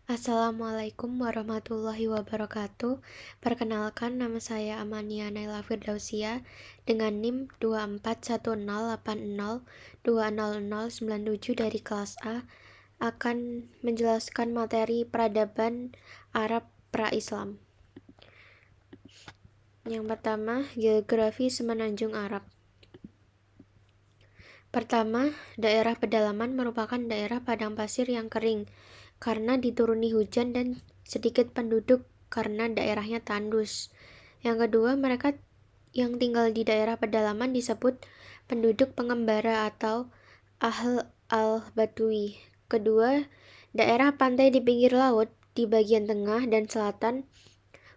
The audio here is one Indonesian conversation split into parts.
Assalamualaikum warahmatullahi wabarakatuh. Perkenalkan, nama saya Amania Naila Firdausia dengan NIM 241080200097 dari kelas A akan menjelaskan materi peradaban Arab pra-Islam. Yang pertama, geografi Semenanjung Arab. Pertama, daerah pedalaman merupakan daerah padang pasir yang kering karena dituruni hujan dan sedikit penduduk karena daerahnya tandus. Yang kedua, mereka yang tinggal di daerah pedalaman disebut penduduk pengembara atau Ahl al-Badui. Kedua, daerah pantai di pinggir laut di bagian tengah dan selatan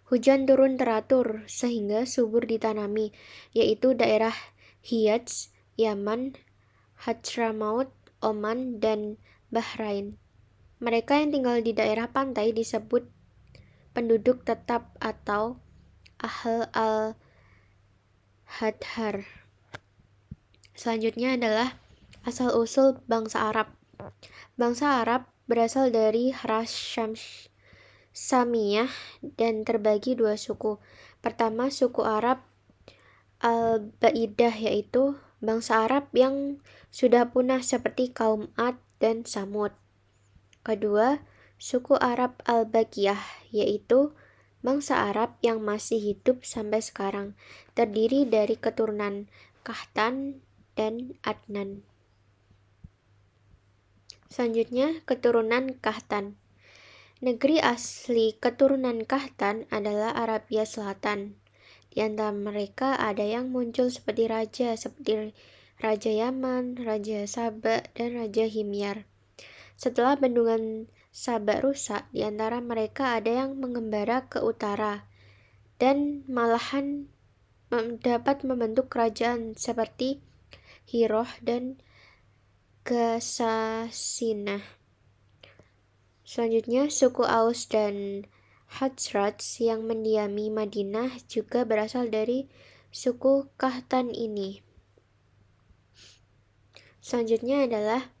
hujan turun teratur sehingga subur ditanami, yaitu daerah Hijaz, Yaman, Hadramaut, Oman, dan Bahrain. Mereka yang tinggal di daerah pantai disebut penduduk tetap atau Ahl al-Hadhar. Selanjutnya adalah asal-usul bangsa Arab. Bangsa Arab berasal dari ras Samiyah dan terbagi dua suku. Pertama, suku Arab Al-Ba'idah, yaitu bangsa Arab yang sudah punah seperti kaum Ad dan Samud. Kedua, suku Arab Al-Baqiyah, yaitu bangsa Arab yang masih hidup sampai sekarang, terdiri dari keturunan Kahtan dan Adnan. Selanjutnya, keturunan Kahtan. Negeri asli keturunan Kahtan adalah Arabia Selatan. Di antara mereka ada yang muncul seperti Raja Yaman, Raja Saba, dan Raja Himyar. Setelah bendungan Saba rusak, di antara mereka ada yang mengembara ke utara dan malahan dapat membentuk kerajaan seperti Hiroh dan Gasasinah. Selanjutnya, suku Aus dan Khazraj yang mendiami Madinah juga berasal dari suku Kahtan ini. Selanjutnya adalah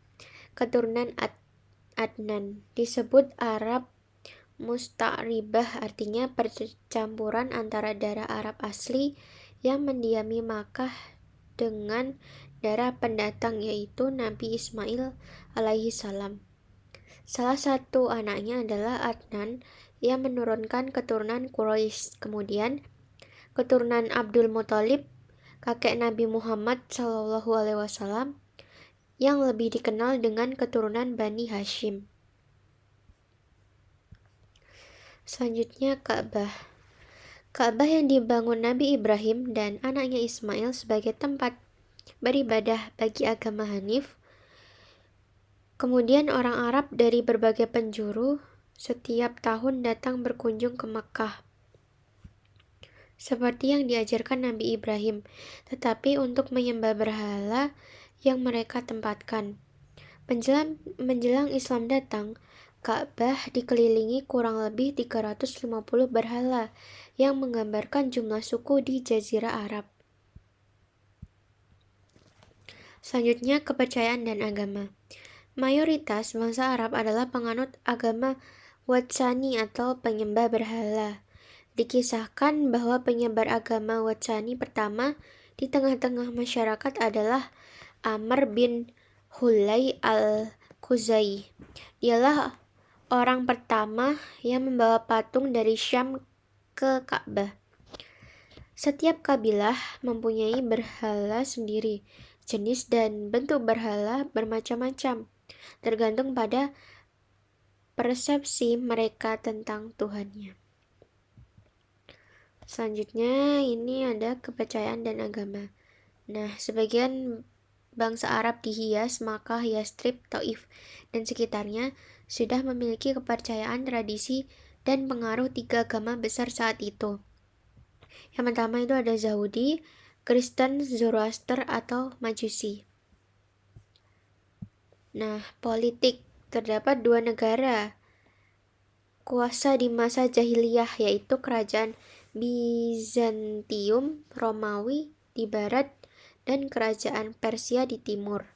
keturunan Adnan, disebut Arab Musta'ribah, artinya percampuran antara darah Arab asli yang mendiami Makkah dengan darah pendatang, yaitu Nabi Ismail alaihi salam. Salah satu anaknya adalah Adnan yang menurunkan keturunan Quraisy. Kemudian keturunan Abdul Muthalib, kakek Nabi Muhammad SAW, yang lebih dikenal dengan keturunan Bani Hashim. Selanjutnya, Ka'bah. Ka'bah yang dibangun Nabi Ibrahim dan anaknya Ismail sebagai tempat beribadah bagi agama Hanif. Kemudian orang Arab dari berbagai penjuru setiap tahun datang berkunjung ke Mekah, seperti yang diajarkan Nabi Ibrahim, tetapi untuk menyembah berhala yang mereka tempatkan. Menjelang Islam datang, Ka'bah dikelilingi kurang lebih 350 berhala yang menggambarkan jumlah suku di Jazirah Arab. Selanjutnya, kepercayaan dan agama. Mayoritas bangsa Arab adalah penganut agama Watsani atau penyembah berhala. Dikisahkan bahwa penyebar agama Watsani pertama di tengah-tengah masyarakat adalah Amr bin Hulay al-Khuzai. Dialah orang pertama yang membawa patung dari Syam ke Ka'bah. Setiap kabilah mempunyai berhala sendiri. Jenis dan bentuk berhala bermacam-macam, tergantung pada persepsi mereka tentang Tuhannya. Selanjutnya, ini ada kepercayaan dan agama. Nah, sebagian bangsa Arab di Hijaz, Makkah, Yastrib, Taif, dan sekitarnya sudah memiliki kepercayaan, tradisi, dan pengaruh tiga agama besar saat itu. Yang pertama itu ada Yahudi, Kristen, Zoroaster, atau Majusi. Nah, politik. Terdapat dua negara kuasa di masa jahiliyah, yaitu kerajaan Bizantium Romawi di barat dan kerajaan Persia di timur.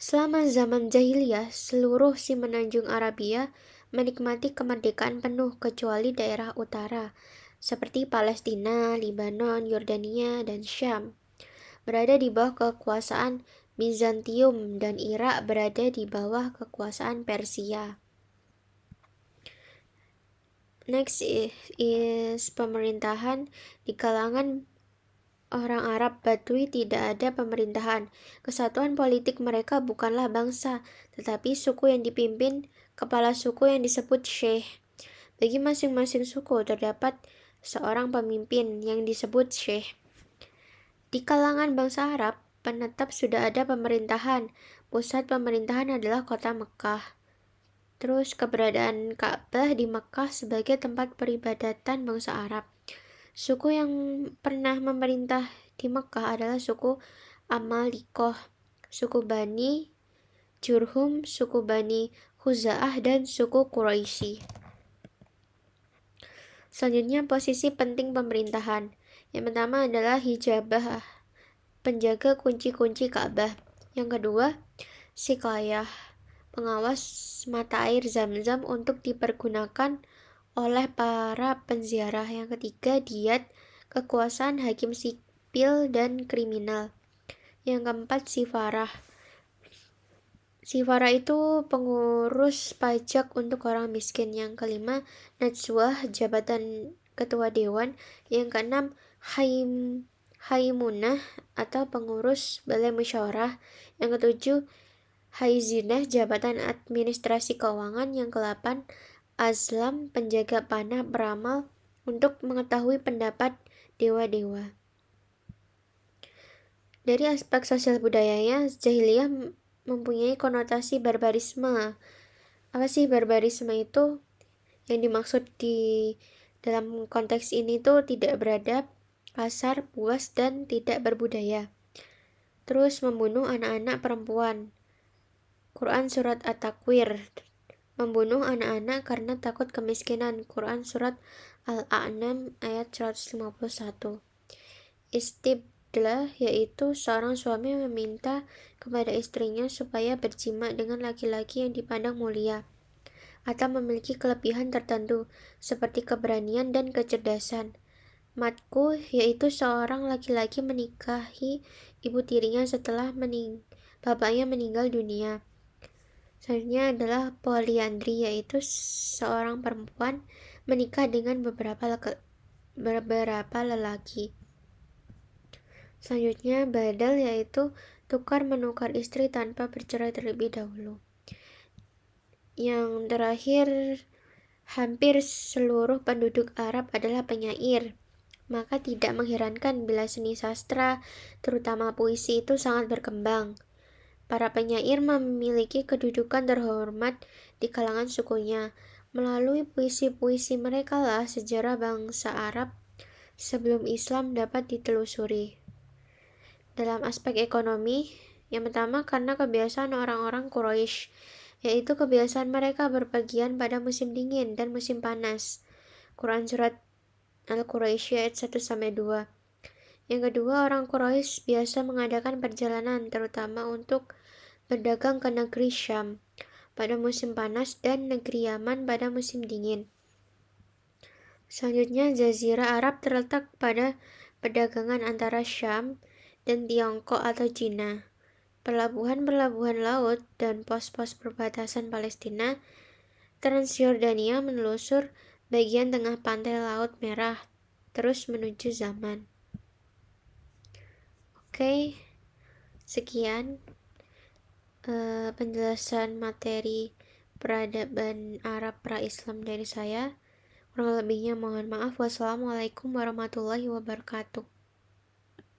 Selama zaman jahiliyah, seluruh Semenanjung Arabia menikmati kemerdekaan penuh kecuali daerah utara, seperti Palestina, Libanon, Yordania, dan Syam, berada di bawah kekuasaan Bizantium dan Irak berada di bawah kekuasaan Persia. Next is pemerintahan. Di kalangan orang Arab Badui tidak ada pemerintahan. Kesatuan politik mereka bukanlah bangsa, tetapi suku yang dipimpin kepala suku yang disebut syekh. Bagi masing-masing suku terdapat seorang pemimpin yang disebut syekh. Di kalangan bangsa Arab, penetap sudah ada pemerintahan. Pusat pemerintahan adalah kota Mekah. Terus keberadaan Ka'bah di Mekah sebagai tempat peribadatan bangsa Arab. Suku yang pernah memerintah di Mekah adalah suku Amalikoh, suku Bani Jurhum, suku Bani Khuza'ah, dan suku Quraisy. Selanjutnya, posisi penting pemerintahan. Yang pertama adalah hijabah, penjaga kunci-kunci Ka'bah. Yang kedua, Sikayah, pengawas mata air Zam-Zam untuk dipergunakan oleh para penziarah. Yang ketiga, Diyat, kekuasaan hakim sipil dan kriminal. Yang keempat, Sifarah. Sifarah itu pengurus pajak untuk orang miskin. Yang kelima, Najwah, jabatan ketua dewan. Yang keenam, Haimunah atau pengurus balai musyawarah. Yang ketujuh, Haizinah, jabatan administrasi keuangan. Yang ke-8, Azlam, penjaga panah beramal untuk mengetahui pendapat dewa-dewa. Dari aspek sosial budayanya, jahiliyah mempunyai konotasi barbarisme. Apa sih barbarisme itu? Yang dimaksud di dalam konteks ini tuh tidak beradab, kasar, buas, dan tidak berbudaya. Terus membunuh anak-anak perempuan. Quran surat At-Takwir, membunuh anak-anak karena takut kemiskinan. Quran surat Al-A'nam ayat 151. Istibdlah, yaitu seorang suami meminta kepada istrinya supaya berjima dengan laki-laki yang dipandang mulia atau memiliki kelebihan tertentu seperti keberanian dan kecerdasan. Matku, yaitu seorang laki-laki menikahi ibu tirinya setelah bapaknya meninggal dunia. Selanjutnya adalah poliandri, yaitu seorang perempuan menikah dengan beberapa lelaki. Selanjutnya badal, yaitu tukar menukar istri tanpa bercerai terlebih dahulu. Yang terakhir, hampir seluruh penduduk Arab adalah penyair. Maka tidak mengherankan bila seni sastra, terutama puisi, itu sangat berkembang. Para penyair memiliki kedudukan terhormat di kalangan sukunya. Melalui puisi-puisi mereka lah sejarah bangsa Arab sebelum Islam dapat ditelusuri. Dalam aspek ekonomi, yang pertama karena kebiasaan orang-orang Quraisy, yaitu kebiasaan mereka berpergian pada musim dingin dan musim panas. Quran surat Al-Quraisy ayat 1-2. Yang kedua, orang Quraisy biasa mengadakan perjalanan terutama untuk berdagang ke negeri Syam pada musim panas dan negeri Yaman pada musim dingin. Selanjutnya, Jazirah Arab terletak pada perdagangan antara Syam dan Tiongkok atau Cina. Pelabuhan-pelabuhan laut dan pos-pos perbatasan Palestina, Transjordania menelusur bagian tengah pantai Laut Merah, terus menuju Zaman. Oke, sekian penjelasan materi peradaban Arab pra-Islam dari saya. Kurang lebihnya mohon maaf. Wassalamualaikum warahmatullahi wabarakatuh.